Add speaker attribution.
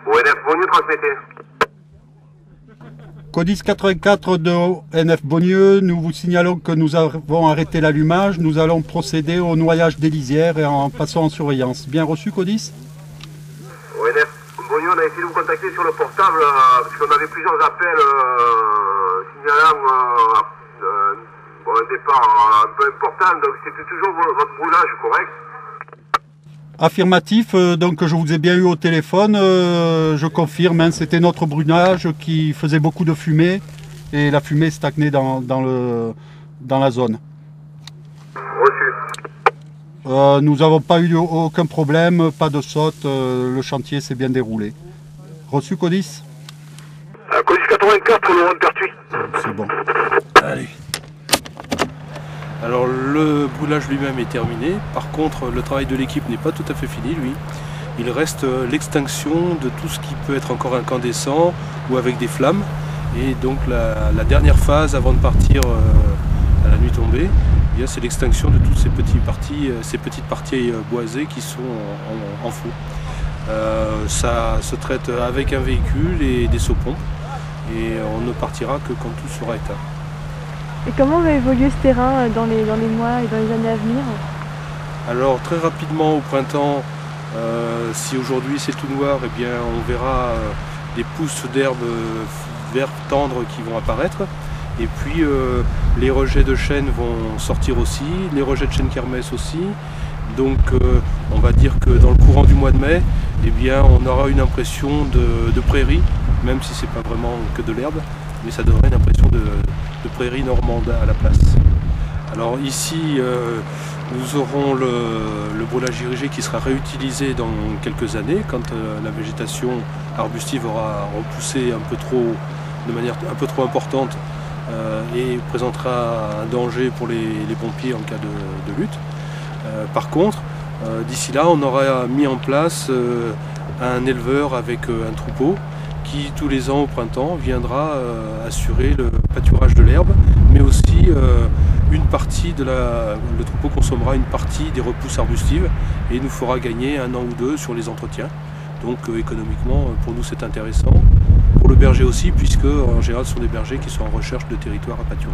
Speaker 1: ONF Beaulieu, transmettez.
Speaker 2: Codis 84 de NF Beaulieu, nous vous signalons que nous avons arrêté l'allumage. Nous allons procéder au noyage des lisières et en passant en surveillance. Bien reçu, Codis?
Speaker 1: ONF Beaulieu, on a essayé de vous contacter sur le portable parce qu'on avait plusieurs appels signalant un départ un peu important. Donc c'était toujours votre brûlage, correct?
Speaker 2: Affirmatif, donc je vous ai bien eu au téléphone, je confirme, hein, c'était notre brûlage qui faisait beaucoup de fumée et la fumée stagnait dans la zone.
Speaker 1: Reçu.
Speaker 2: Nous n'avons pas eu aucun problème, pas de saute, le chantier s'est bien déroulé. Reçu, Codis?
Speaker 1: Codis 84, Laurent Pertuis.
Speaker 2: C'est bon.
Speaker 3: Allez. Alors le brûlage lui-même est terminé, par contre le travail de l'équipe n'est pas tout à fait fini lui. Il reste l'extinction de tout ce qui peut être encore incandescent ou avec des flammes. Et donc la dernière phase avant de partir à la nuit tombée, eh bien, c'est l'extinction de toutes ces petites parties boisées qui sont en feu. Ça se traite avec un véhicule et des saupompes et on ne partira que quand tout sera éteint.
Speaker 4: Et comment va évoluer ce terrain dans les mois et dans les années à venir?
Speaker 3: Alors très rapidement au printemps, si aujourd'hui c'est tout noir, eh bien, on verra des pousses d'herbes vert tendres qui vont apparaître. Et puis les rejets de chêne vont sortir aussi, les rejets de chêne kermès aussi. Donc on va dire que dans le courant du mois de mai, eh bien, on aura une impression de prairie, même si c'est pas vraiment que de l'herbe, mais ça donnerait une impression de prairie normande à la place. Alors ici, nous aurons le brûlage irrigé qui sera réutilisé dans quelques années, quand la végétation arbustive aura repoussé de manière un peu trop importante et présentera un danger pour les pompiers en cas de lutte. Par contre, d'ici là, on aura mis en place un éleveur avec un troupeau qui tous les ans au printemps viendra assurer le pâturage de l'herbe, mais aussi le troupeau consommera une partie des repousses arbustives et nous fera gagner 1 an ou 2 sur les entretiens. Donc économiquement, pour nous c'est intéressant. Pour le berger aussi, puisque en général ce sont des bergers qui sont en recherche de territoire à pâturer.